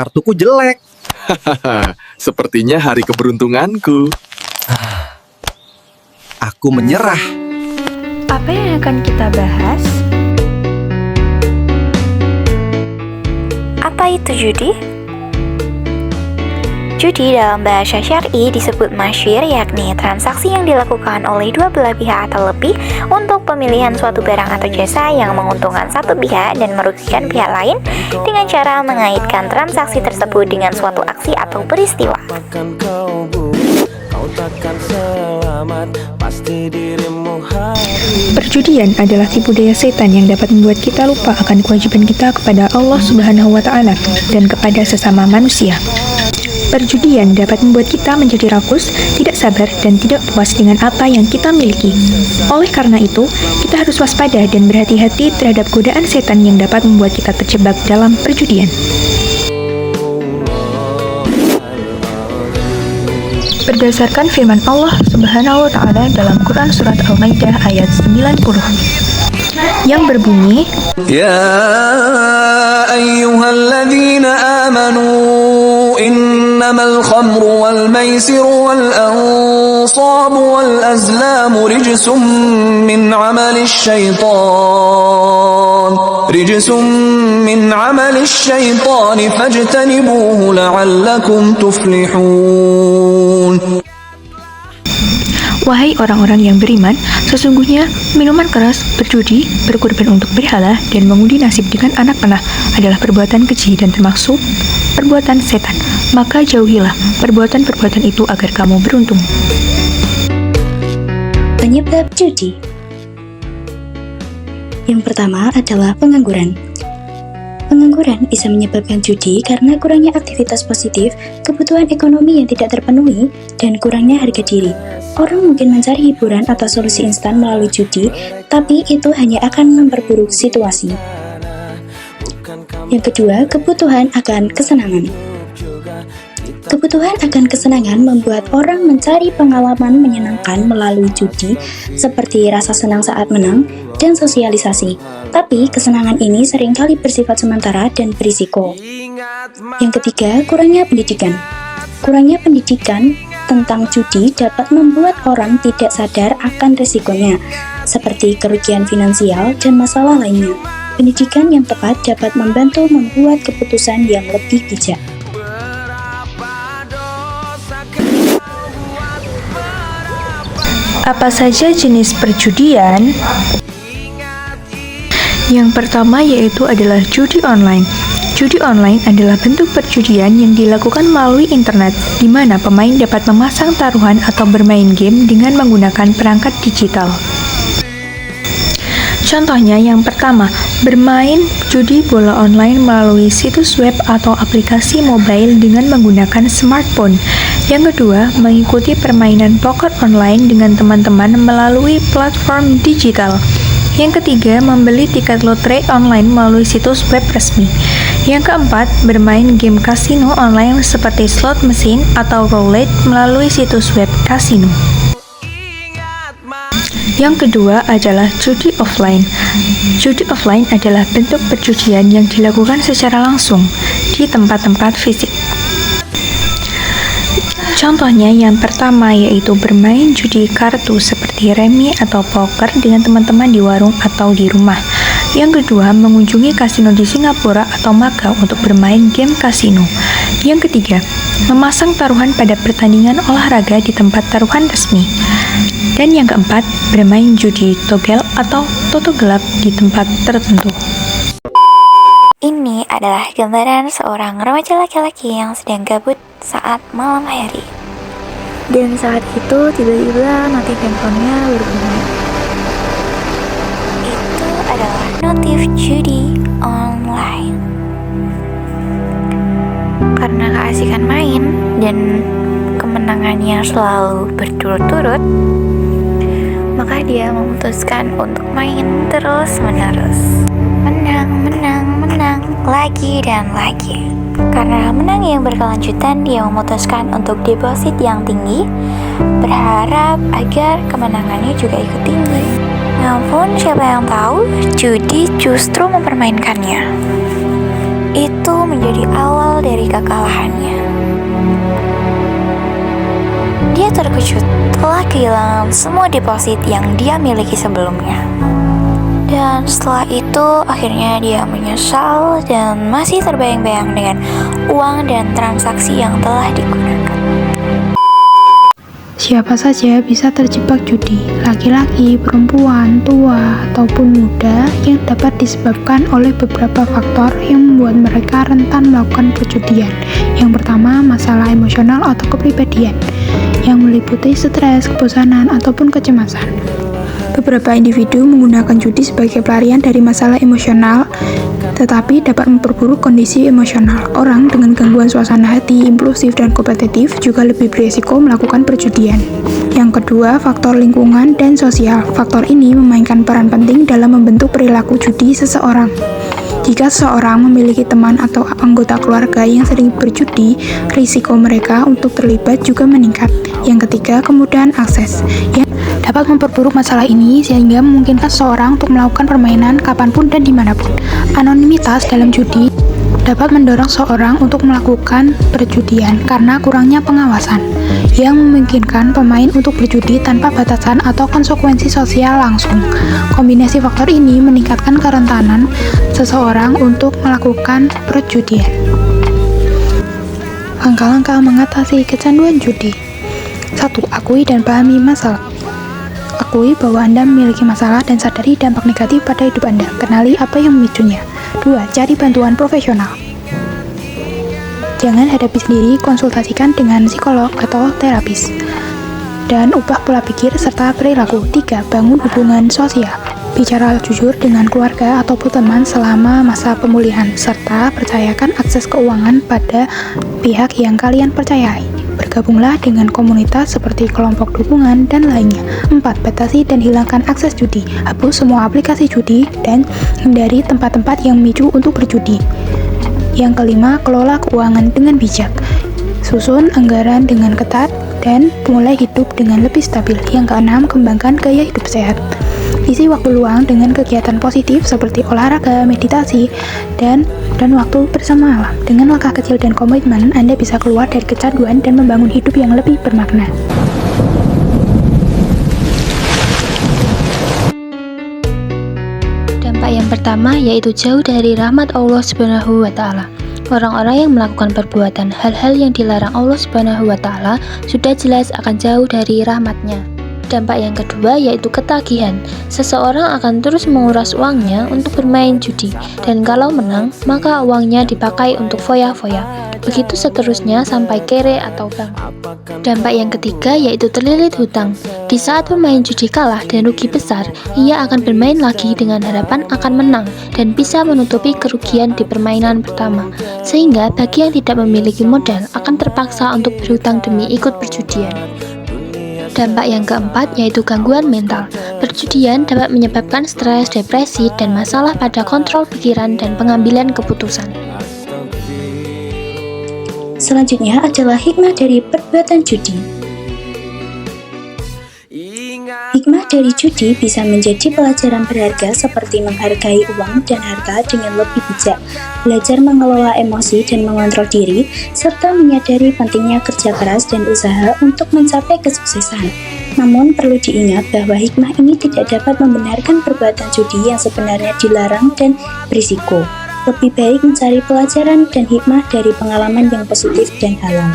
kartuku jelek. Hahaha, sepertinya hari keberuntunganku. Aku menyerah. Apa yang akan kita bahas? Apa itu judi? Judi dalam bahasa syar'i disebut masyir, yakni transaksi yang dilakukan oleh dua belah pihak atau lebih untuk pemilihan suatu barang atau jasa yang menguntungkan satu pihak dan merugikan pihak lain dengan cara mengaitkan transaksi tersebut dengan suatu aksi atau peristiwa. Perjudian adalah tipu daya setan yang dapat membuat kita lupa akan kewajiban kita kepada Allah Subhanahu wa Ta'ala dan kepada sesama manusia. Perjudian dapat membuat kita menjadi rakus, tidak sabar, dan tidak puas dengan apa yang kita miliki. Oleh karena itu, kita harus waspada dan berhati-hati terhadap godaan setan yang dapat membuat kita terjebak dalam perjudian. Berdasarkan firman Allah Subhanahu wa Ta'ala dalam Quran Surat Al-Maidah ayat 90 yang berbunyi, Ya ayyuhalladzina amanu innamal khamru wal maisiru wal ansabu wal azlamu rijsum min amalis syaitan fajtanibuhu la'allakum tuflihun. Wahai orang-orang yang beriman, sesungguhnya minuman keras, berjudi, berkorban untuk berhala, dan mengundi nasib dengan anak panah adalah perbuatan keji dan termasuk perbuatan setan. Maka jauhilah perbuatan-perbuatan itu agar kamu beruntung. Penyebab judi. Yang pertama adalah pengangguran. Pengangguran bisa menyebabkan judi karena kurangnya aktivitas positif, kebutuhan ekonomi yang tidak terpenuhi, dan kurangnya harga diri. Orang mungkin mencari hiburan atau solusi instan melalui judi, tapi itu hanya akan memperburuk situasi. Yang kedua, kebutuhan akan kesenangan. Kebutuhan akan kesenangan membuat orang mencari pengalaman menyenangkan melalui judi, seperti rasa senang saat menang dan sosialisasi. Tapi kesenangan ini seringkali bersifat sementara dan berisiko. Yang ketiga, kurangnya pendidikan. Kurangnya pendidikan tentang judi dapat membuat orang tidak sadar akan risikonya, seperti kerugian finansial dan masalah lainnya. Pendidikan yang tepat dapat membantu membuat keputusan yang lebih bijak. Apa saja jenis perjudian? Yang pertama yaitu adalah judi online. Judi online adalah bentuk perjudian yang dilakukan melalui internet, di mana pemain dapat memasang taruhan atau bermain game dengan menggunakan perangkat digital. Contohnya yang pertama, bermain judi bola online melalui situs web atau aplikasi mobile dengan menggunakan smartphone. Yang kedua, mengikuti permainan poker online dengan teman-teman melalui platform digital. Yang ketiga, membeli tiket lotre online melalui situs web resmi. Yang keempat, bermain game kasino online seperti slot mesin atau roulette melalui situs web kasino. Yang kedua adalah judi offline. Judi offline adalah bentuk perjudian yang dilakukan secara langsung di tempat-tempat fisik. Contohnya yang pertama yaitu bermain judi kartu seperti remi atau poker dengan teman-teman di warung atau di rumah. Yang kedua, mengunjungi kasino di Singapura atau Makau untuk bermain game kasino. Yang ketiga, memasang taruhan pada pertandingan olahraga di tempat taruhan resmi. Dan yang keempat, bermain judi togel atau toto gelap di tempat tertentu. Ini adalah gambaran seorang remaja laki-laki yang sedang gabut saat malam hari. Dan saat itu tiba-tiba notif handphonenya berbunyi. Itu adalah notif judi online. Karena keasikan main dan kemenangannya selalu berturut-turut, maka dia memutuskan untuk main terus-menerus. Menang, lagi dan lagi. Karena menang yang berkelanjutan, dia memutuskan untuk deposit yang tinggi, berharap agar kemenangannya juga ikut tinggi. Namun siapa yang tahu, judi justru mempermainkannya. itu menjadi awal dari kekalahannya. Dia terkejut telah kehilangan semua deposit yang dia miliki sebelumnya. Dan setelah itu akhirnya dia menyesal dan masih terbayang-bayang dengan uang dan transaksi yang telah digunakan. Siapa saja bisa terjebak judi, laki-laki, perempuan, tua, ataupun muda, yang dapat disebabkan oleh beberapa faktor yang membuat mereka rentan melakukan perjudian. Yang pertama, masalah emosional atau kepribadian, yang meliputi stres, kebosanan, ataupun kecemasan. Beberapa individu menggunakan judi sebagai pelarian dari masalah emosional, tetapi dapat memperburuk kondisi emosional. Orang dengan gangguan suasana hati, impulsif, dan kompetitif juga lebih berisiko melakukan perjudian. Yang kedua, faktor lingkungan dan sosial. Faktor ini memainkan peran penting dalam membentuk perilaku judi seseorang. Jika seseorang memiliki teman atau anggota keluarga yang sering berjudi, risiko mereka untuk terlibat juga meningkat. Yang ketiga, kemudahan akses, yang dapat memperburuk masalah ini sehingga memungkinkan seseorang untuk melakukan permainan kapanpun dan dimanapun. Anonimitas dalam judi dapat mendorong seseorang untuk melakukan perjudian karena kurangnya pengawasan, yang memungkinkan pemain untuk berjudi tanpa batasan atau konsekuensi sosial langsung. Kombinasi faktor ini meningkatkan kerentanan seseorang untuk melakukan perjudian. Langkah-langkah mengatasi kecanduan judi. 1. Akui dan pahami masalah. Akui bahwa Anda memiliki masalah dan sadari dampak negatif pada hidup Anda. Kenali apa yang memicunya. 2. Cari bantuan profesional. Jangan hadapi sendiri, konsultasikan dengan psikolog atau terapis. Dan ubah pola pikir serta perilaku. 3. Bangun hubungan sosial. Bicara jujur dengan keluarga ataupun teman selama masa pemulihan, serta percayakan akses keuangan pada pihak yang kalian percayai. Bergabunglah dengan komunitas seperti kelompok dukungan dan lainnya. 4. Batasi dan hilangkan akses judi. Hapus semua aplikasi judi dan hindari tempat-tempat yang memicu untuk berjudi. Yang kelima, kelola keuangan dengan bijak. Susun anggaran dengan ketat dan mulai hidup dengan lebih stabil. Yang keenam, kembangkan gaya hidup sehat. Isi waktu luang dengan kegiatan positif seperti olahraga, meditasi, dan waktu bersama alam. Dengan langkah kecil dan komitmen, Anda bisa keluar dari kecanduan dan membangun hidup yang lebih bermakna. Dampak yang pertama yaitu jauh dari rahmat Allah Subhanahu wa Ta'ala. Orang-orang yang melakukan perbuatan hal-hal yang dilarang Allah Subhanahu wa Ta'ala sudah jelas akan jauh dari rahmatnya. Dampak yang kedua yaitu ketagihan. Seseorang akan terus menguras uangnya untuk bermain judi, dan kalau menang, maka uangnya dipakai untuk foya-foya. Begitu seterusnya sampai kere atau bank. Dampak yang ketiga yaitu terlilit hutang. Di saat pemain judi kalah dan rugi besar, ia akan bermain lagi dengan harapan akan menang dan bisa menutupi kerugian di permainan pertama. Sehingga bagi yang tidak memiliki modal akan terpaksa untuk berhutang demi ikut perjudian. Dampak yang keempat yaitu gangguan mental. Perjudian dapat menyebabkan stres, depresi, dan masalah pada kontrol pikiran dan pengambilan keputusan. Selanjutnya adalah hikmah dari perbuatan judi. Hikmah dari judi bisa menjadi pelajaran berharga seperti menghargai uang dan harta dengan lebih bijak, belajar mengelola emosi dan mengontrol diri, serta menyadari pentingnya kerja keras dan usaha untuk mencapai kesuksesan. Namun perlu diingat bahwa hikmah ini tidak dapat membenarkan perbuatan judi yang sebenarnya dilarang dan berisiko. Lebih baik mencari pelajaran dan hikmah dari pengalaman yang positif dan halal.